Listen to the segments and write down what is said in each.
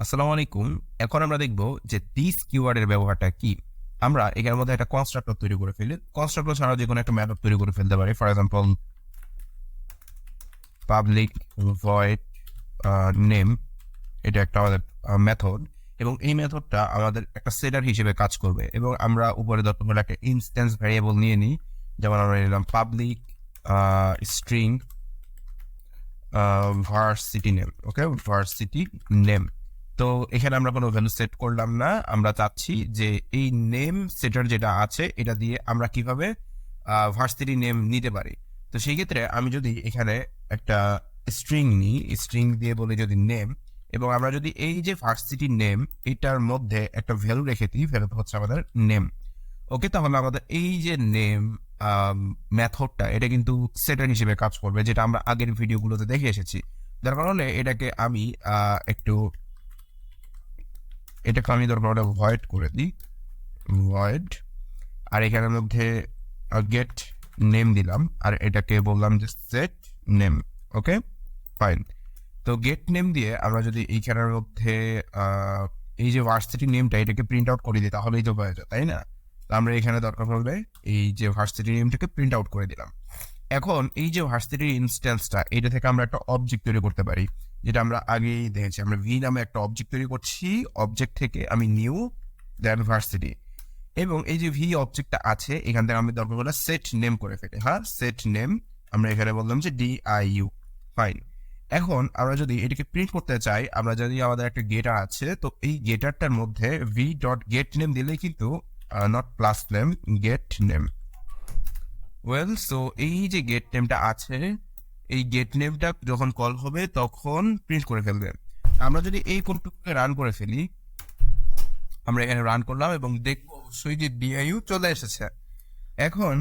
আসসালামু আলাইকুম। এখন আমরা দেখব যে দিস কিওয়ার্ডের ব্যবহারটা কি। আমরা এখানের মধ্যে একটা কনস্ট্রাক্টর তৈরি করে ফেলি। কনস্ট্রাক্টর ছাড়াও যে কোনো একটা মেথড তৈরি করে ফেলতে পারি। For example public void name, এটা একটা আমাদের মেথড, এবং এই মেথডটা আমাদের একটা সেটার হিসেবে কাজ করবে। এবং আমরা উপরে দরকার হলে একটা ইনস্ট্যান্স ভ্যারিয়েবল নিয়ে নিই। যেমন আমরা নিলাম পাবলিক স্ট্রিং ভার্সিটি নেম। ওকে, ভার্সিটি নেম। তো এখানে আমরা কোনো ভ্যালু সেট করলাম না, আমরা চাচ্ছি যে এই নেম সেটার যেটা আছে এটা দিয়ে আমরা কিভাবে ভার্সিটি নেম নিতে পারি। তো সেই ক্ষেত্রে আমি যদি এখানে একটা স্ট্রিং নিই, স্ট্রিং দিয়ে বলি যদি নেম, এবং আমরা যদি এই যে ভার্সিটি নেম এটার মধ্যে একটা ভ্যালু রেখে দিই, ভ্যালু হচ্ছে আমাদের নেম। ওকে, তাহলে আমাদের এই যে নেম মেথডটা এটা কিন্তু সেটার হিসেবে কাজ করবে, যেটা আমরা আগের ভিডিওগুলোতে দেখে এসেছি। যার কারণে এটাকে আমি দরকার হলে ভয়েড করে দিই, ভয়েড। আর এখানের মধ্যে গেট নেম দিলাম, আর এটাকে বললাম যে সেট নেম। ওকে, ফাইন। তো গেট নেম দিয়ে আমরা যদি এইখানের মধ্যে এই যে ভার্সিটি নেমটা এটাকে প্রিন্ট আউট করে দিই তাহলেই তো হয়ে যায়, তাই না? তো আমরা এখানে দরকার পড়বে এই যে ভার্সিটি নেমটাকে প্রিন্ট আউট করে দিলাম। এখন এই যে ভার্সিটির ইনস্ট্যান্সটা এটা থেকে আমরা একটা অবজেক্ট তৈরি করতে পারি, যেটা আমরা আগেই দেখেছি। আমরা ভি নামে একটা অবজেক্ট তৈরি করছি, অবজেক্ট থেকে আমি নিউ দেন ভার্সিটি, এবং এই যে ভি অবজেক্টটা আছে এখান থেকে আমি দরকার হলে সেট নেম করে ফেলি। হ্যাঁ, সেট নেম, আমরা এখানে বললাম যে DIU। ফাইন। এখন আমরা যদি এটাকে প্রিন্ট করতে চাই, আমরা যদি আমাদের একটা গেটার আছে, তো এই গেটারটার মধ্যে ভি ডট গেট নেম দিলেই কিন্তু not plus name, get name. Well, so এই যে গেট নেমটা আছে, এই গেট নেমটা যখন কল হবে তখন প্রিন্ট করে ফেলবে। আমরা যদি এই কোডটাকে রান করে ফেলি, আমরা এখানে রান করলাম এবং দেখবো অবশ্যই যে ডিআইইউ চলে এসেছে। এখন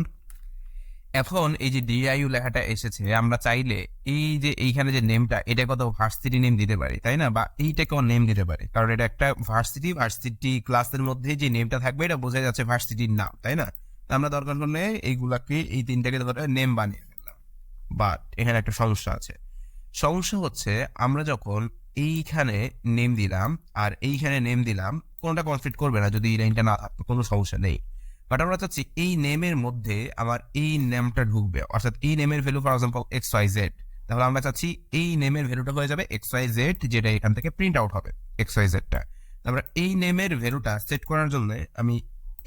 এখন এই যে ডিআইইউ লেখাটা এসেছে, আমরা চাইলে এই যে এইখানে যে নেমটা এটা কত ভার্সিটি নেম দিতে পারি, তাই না? বা এইটাকেও নেম দিতে পারি, কারণ এটা একটা ভার্সিটি ক্লাসের মধ্যে যে নেমটা থাকবে এটা বোঝা যাচ্ছে ভার্সিটির নাম, তাই না? তো আমরা দরকার হলে এইগুলাকে এই তিনটাকে ধরে নেম বানিয়ে ফেললাম। বাট এখানে একটা সমস্যা আছে। সমস্যা হচ্ছে আমরা যখন এইখানে নেম দিলাম আর এইখানে নেম দিলাম, কোনটা কনফ্লিক্ট করবে না যদি এই লাইনটা না থাকতো, কোনো সমস্যা নেই। বাট আমরা চাচ্ছি এই নেমের মধ্যে আমার এই নেমটা ঢুকবে, অর্থাৎ এই নেমের ভ্যালু ফর এক্সাম্পল XYZ। তাহলে আমরা চাচ্ছি এই নেমের ভ্যালুটা হয়ে যাবে XYZ, যেটা এখান থেকে প্রিন্ট আউট হবে XYZ-টা। আমরা এই নেমের ভ্যালুটা সেট করার জন্য আমি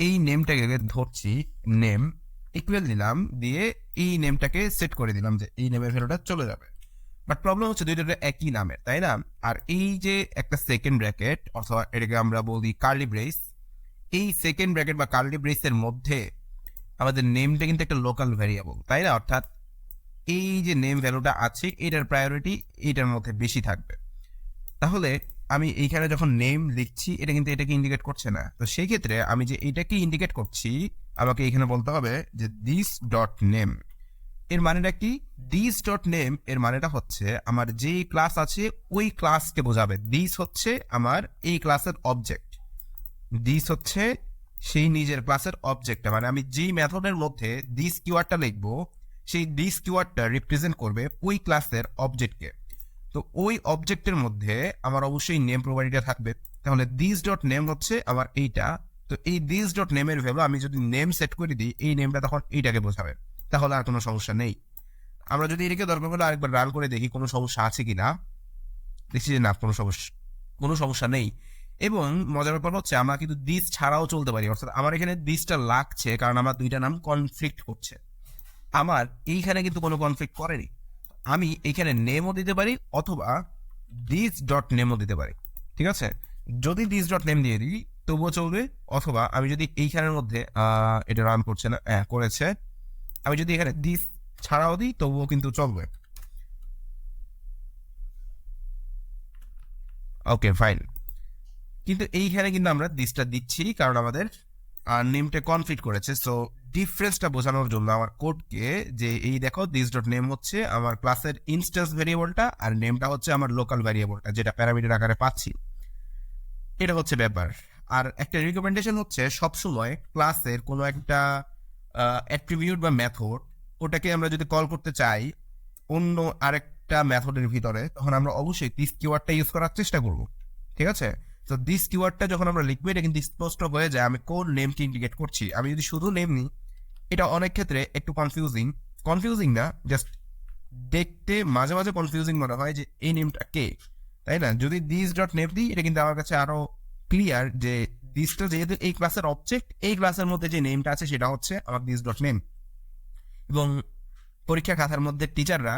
এই নেমটাকে ধরছি, নেম ইকুয়াল দিলাম, দিয়ে এই নেমটাকে সেট করে দিলাম যে এই নেমের ভ্যালুটা চলে যাবে। বাট প্রবলেম হচ্ছে দুইটা একই নামের, তাই না? আর এই যে একটা সেকেন্ড ব্র্যাকেট অথবা এটাকে আমরা বলি কার্লি ব্রেস, এই সেকেন্ড ব্র্যাকেট বা কার্লি ব্রেসের মধ্যে আমাদের নেমটা কিন্তু একটা লোকাল ভ্যারিয়েবল, তাই না? অর্থাৎ এই যে নেম ভ্যালুটা আছে এটার প্রায়োরিটি এটার মধ্যে বেশি থাকবে। তাহলে আমি এইখানে যখন নেম লিখছি এটা কিন্তু এটাকে ইন্ডিকেট করছে না। তো সেই ক্ষেত্রে আমি যে এটাকে ইন্ডিকেট করছি, আমাকে এখানে বলতে হবে যে দিস ডট নেম। এর মানেটা কি? দিস ডট নেম এর মানেটা হচ্ছে আমার যে ক্লাস আছে ওই ক্লাসকে বোঝাবে। দিস হচ্ছে আমার এই ক্লাসের অবজেক্ট, দিস হচ্ছে সেই নিজের ক্লাসের অবজেক্টটা, মানে আমি যেই মেথডের মধ্যে দিস কিওয়ার্ডটা লিখবো সেই দিস কিওয়ার্ডটা রিপ্রেজেন্ট করবে ওই ক্লাসের অবজেক্টকে। তো ওই অবজেক্টের মধ্যে আমার অবশ্যই নেম প্রোভাইডার থাকবে। তাহলে দিস ডট নেম হচ্ছে আমার এইটা। তো এই দিস ডট নেমের ভ্যালু আমি যদি নেম সেট করে দিই, এই নেমটা তখন এইটাকে বোঝাবে। তাহলে আর কোনো সমস্যা নেই। আমরা যদি এটাকে দরকার হলে আরেকবার রান করে দেখি কোনো সমস্যা আছে কিনা, দেখছি যে না, কোনো সমস্যা নেই। এবং মজার ব্যাপার হচ্ছে আমরা কিন্তু দিস ছাড়াও চলতে পারি, অর্থাৎ আমার এখানে দিসটা লাগছে কারণ আমার দুইটা নাম কনফ্লিক্ট করছে। আমার এইখানে কিন্তু কোনো কনফ্লিক্ট করেনি। আমি এইখানে নেমও দিতে পারি অথবা দিস ডট নেমও দিতে পারি, ঠিক আছে? যদি দিস ডট নেম দিয়ে দিই তবুও চলবে, অথবা আমি যদি এইখানের মধ্যে এটা রান করছে না, করেছে, আমি যদি এখানে দিস ছাড়াও দিই তবুও কিন্তু চলবে। ওকে, ফাইন। কিন্তু এইখানে কিন্তু আমরা দিসটা দিচ্ছি কারণ আমাদের নেমটা কনফ্লিক্ট করেছে। সো ডিফারেন্সটা বোঝানোর জন্য আমার কোডকে যে এই দেখো দিস ডট নেম হচ্ছে আমার ক্লাসের ইনস্ট্যান্স ভেরিয়েবলটা, আর নেমটা হচ্ছে আমার লোকাল ভেরিয়েবলটা যেটা প্যারামিটার আকারে পাচ্ছি। এটা হচ্ছে ব্যাপার। আর একটা রিকমেন্ডেশন হচ্ছে সবসময় ক্লাসের কোনো একটা অ্যাট্রিবিউট বা মেথড, ওটাকে আমরা যদি কল করতে চাই অন্য আরেকটা মেথডের ভিতরে, তখন আমরা অবশ্যই দিস কিওয়ার্ডটা ইউজ করার চেষ্টা করব, ঠিক ঠিক আছে? তো দিস কিওয়ার্ডটা যখন আমরা লিখবো এটা কিন্তু স্পষ্ট হয়ে যায় আমি কোন নেমকে ইন্ডিকেট করছি। আমি যদি শুধু নেম নিই এটা অনেক ক্ষেত্রে একটু কনফিউজিং না, জাস্ট দেখতে মাঝে মাঝে কনফিউজিং মনে হয় যে এই নেমটা কে, তাই না? যদি দিস ডট নেম দিই এটা কিন্তু আমার কাছে আরো ক্লিয়ার যে দিসটা যেহেতু এই ক্লাসের অবজেক্ট, এই ক্লাসের মধ্যে যে নেমটা আছে সেটা হচ্ছে আমার দিস ডট নেম। এবং পরীক্ষা খাতার মধ্যে টিচাররা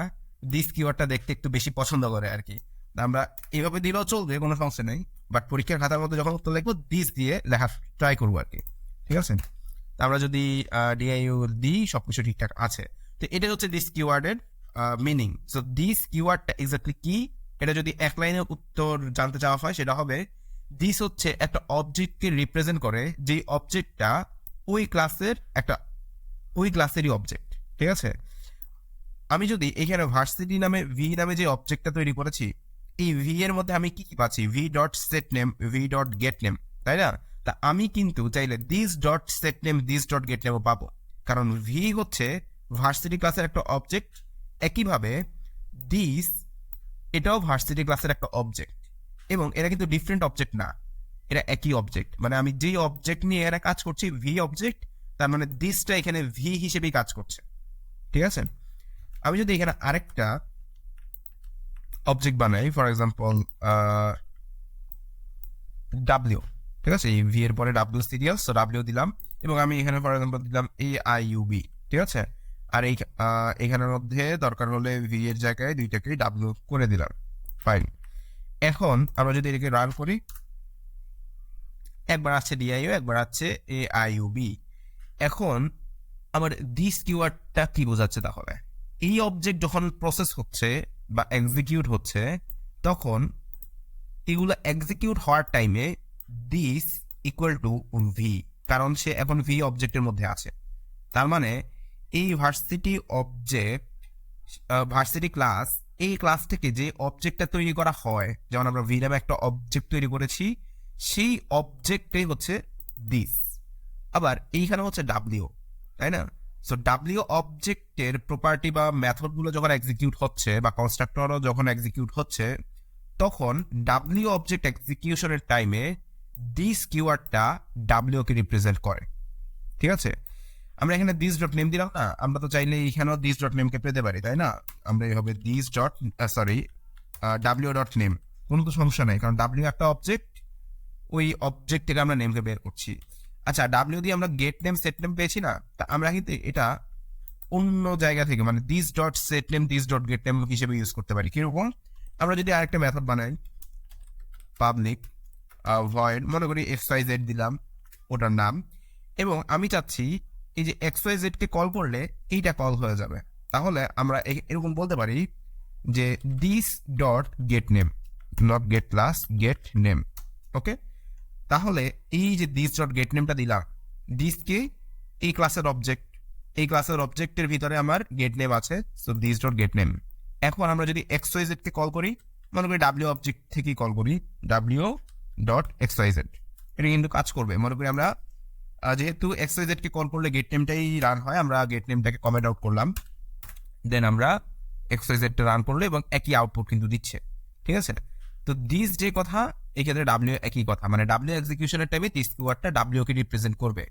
দিস কিওয়ার্ডটা দেখতে একটু বেশি পছন্দ করে আর কি। আমরা এইভাবে দিলেও চলবে, কোনো সমস্যা নেই, বাট পরীক্ষার খাতার মধ্যে যখন উত্তর লিখবো দিস দিয়ে লেখা ট্রাই করবো আর কি। ঠিক আছে, আমরা যদি ডিআইইউ দিই সবকিছু ঠিকঠাক আছে। তো এটা হচ্ছে দিস কিওয়ার্ডের মিনিং। সো দিস কিওয়ার্ডটা এক্স্যাক্টলি কি, এটা যদি এক লাইনে উত্তর জানতে চাওয়া হয় সেটা হবে দিস হচ্ছে একটা অবজেক্টকে রিপ্রেজেন্ট করে, যে অবজেক্টটা ওই ক্লাসেরই অবজেক্ট। ঠিক আছে, আমি যদি এখানে ভার্সিটি নামে ভি নামে যে অবজেক্টটা তৈরি করেছি, এই ভি এর মধ্যে আমি কি পাচ্ছি, v dot set name, v dot get name, তাই না? তা আমি কিন্তু চাইলে this dot set name, this dot get নেমও পাবো, কারণ ভি হচ্ছে ভার্সিটি ক্লাসের একটা অবজেক্ট। একইভাবে দিস এটাও ভার্সিটি ক্লাসের একটা অবজেক্ট, এবং এরা কিন্তু ডিফারেন্ট অবজেক্ট না, এরা একই অবজেক্ট। মানে আমি যেই অবজেক্ট নিয়ে এরা কাজ করছি ভি অবজেক্ট, তার মানে দিসটা এখানে ভি হিসেবেই কাজ করছে। ঠিক আছে, আমি যদি এখানে আরেকটা অবজেক্ট বানাই, ফর এক্সাম্পল ডাব্লিউ, ঠিক আছে, এই ভি এর পরে ডাব্লিউ সিরিয়াল, সো ডাব্লিউ দিলাম, এবং আমি এখানে ফর এক্সাম্পল দিলাম AIUB। ঠিক আছে, আর এখানের মধ্যে দরকার হলে ভি এর জায়গায় দুইটাকেই ডাব্লিউ করে দিলাম। ফাইন, এখন আমরা যদি এটাকে রান করি, একবার আছে ডিআইও, একবার আছে AIUB। এখন আমার দিস কিওয়ার্ডটা কি বোঝাচ্ছে? তাহলে এই অবজেক্ট যখন প্রসেস হচ্ছে বা এক্সিকিউট হচ্ছে, তখন এগুলো এক্সিকিউট হওয়ার টাইমে দিস ইকুয়াল টু ভি, কারণ সে এখন ভি অবজেক্টের মধ্যে আছে। তার মানে এই ভার্সিটি ক্লাস, এই ক্লাস থেকে যে অবজেক্টটা তৈরি করা হয়, যেমন আমরা ভি নামে একটা অবজেক্ট তৈরি করেছি, সেই অবজেক্টটাই হচ্ছে দিস। আবার এইখানে হচ্ছে ডাব্লিউ, তাই না? সো ডাব্লিউ অবজেক্টের প্রপার্টি বা মেথডগুলো যখন এক্সিকিউট হচ্ছে বা কনস্ট্রাক্টরও যখন এক্সিকিউট হচ্ছে, তখন ডাব্লিউ অবজেক্ট এক্সিকিউশনের টাইমে দিস কিওয়ার্ডটা ডাব্লিউ কে রিপ্রেজেন্ট করে। ঠিক আছে, আমরা এখানে দিস ডট নেম দিলাম না, আমরা তো চাইলে এখানেও দিস ডট নেমকে পেতে পারি, তাই না? আমরা এইভাবে this dot W dot name, কোনো তো সমস্যা নেই, কারণ ডাব্লিউ একটা অবজেক্ট, ওই অবজেক্ট থেকে আমরা নেমকে বের করছি। আচ্ছা, ডাব্লিউ দিয়ে আমরা গেট নেম সেট নেম পেয়েছি না, তা আমরা কিন্তু এটা অন্য জায়গা থেকে মানে this dot set name, this dot get name হিসেবে ইউজ করতে পারি। কিরকম? আমরা যদি আরেকটা মেথড বানাই, পাবলিক ভয়েড, মনে করি XYZ দিলাম ওটার নাম, এবং আমি চাচ্ছি এই যে XYZ কে কল করলে এইটা কল হয়ে যাবে, তাহলে আমরা এরকম বলতে পারি যে this dot get name, not get class, get name. Okay, তাহলে এই যে দিস ডট গেট নেমটা দিলাম, দিসকে এই ক্লাসের অবজেক্ট, এই ক্লাসের অবজেক্টের ভিতরে আমার গেট নেম আছে, so this dot get name. এখন আমরা যদি XYZ কে কল করি, মনে করি ডাব্লিউ অবজেক্ট থেকেই কল করি, ডাব্লিউ ডট XYZ, এটা কিন্তু কাজ করবে। মনে করি আমরা যেহেতু XYZ কে কল করলে গেট নেমটাই রান হয়, আমরা গেট নেমটাকে কমেন্ট আউট করলাম, দেন আমরা XYZ টা রান করলো এবং একই আউটপুট কিন্তু দিচ্ছে। ঠিক আছে, তো দিস যে কথা, এক্ষেত্রে ডাব্লিউ একই কথা, মানে ডাব্লিউ এক্সিকিউশনের টাইমে দিস কিওয়ার্ডটা ডাব্লিউ কে রিপ্রেজেন্ট করবে,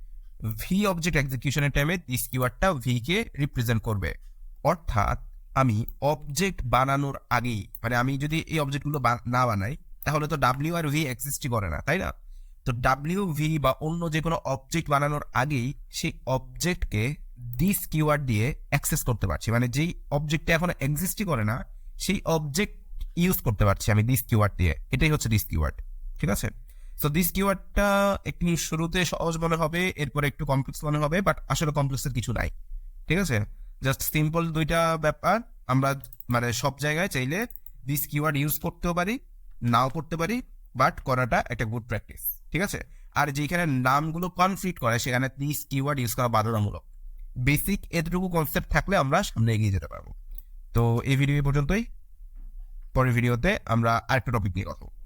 ভি অবজেক্ট এক্সিকিউশনের টাইমে দিস কিওয়ার্ডটা ভি কে রিপ্রেজেন্ট করবে। অর্থাৎ আমি অবজেক্ট বানানোর আগেই, মানে আমি যদি এই অবজেক্টগুলো না বানাই, তাহলে তো ডাব্লিউ আর ভি এক্সিস্টই করে না, তাই না? তো ডাব্লিউ ভি বা অন্য যে কোনো অবজেক্ট বানানোর আগেই সেই অবজেক্টকে দিস কিওয়ার্ড দিয়ে অ্যাক্সেস করতে পারছি, মানে যেই অবজেক্টটা এখন এক্সিস্টই করে না, সেই অবজেক্ট ইউজ করতে পারছি আমি দিস কিওয়ার্ড দিয়ে। এটাই হচ্ছে দিস কিওয়ার্ড। ঠিক আছে, তো দিস কিওয়ার্ডটা একটু শুরুতে সহজ মনে হবে, এরপরে একটু কমপ্লেক্স মনে হবে, বাট আসলে কমপ্লেক্সের কিছু নাই। ঠিক আছে, জাস্ট সিম্পল দুইটা ব্যাপার। আমরা মানে সব জায়গায় চাইলে দিস কিওয়ার্ড ইউজ করতেও পারি, নাও করতে পারি, বাট করাটা একটা গুড প্র্যাকটিস। ঠিক আছে, আর যেখানে নামগুলো কনফ্লিক্ট করে সেখানে দিস কিওয়ার্ড ইউজ করা বাধ্যতামূলক। বেসিক এতটুকু কনসেপ্ট থাকলে আমরা সামনে এগিয়ে যেতে পারবো। তো এই ভিডিও পর্যন্তই, পরের ভিডিওতে আমরা আরেকটা টপিক নিয়ে কথা বলবো।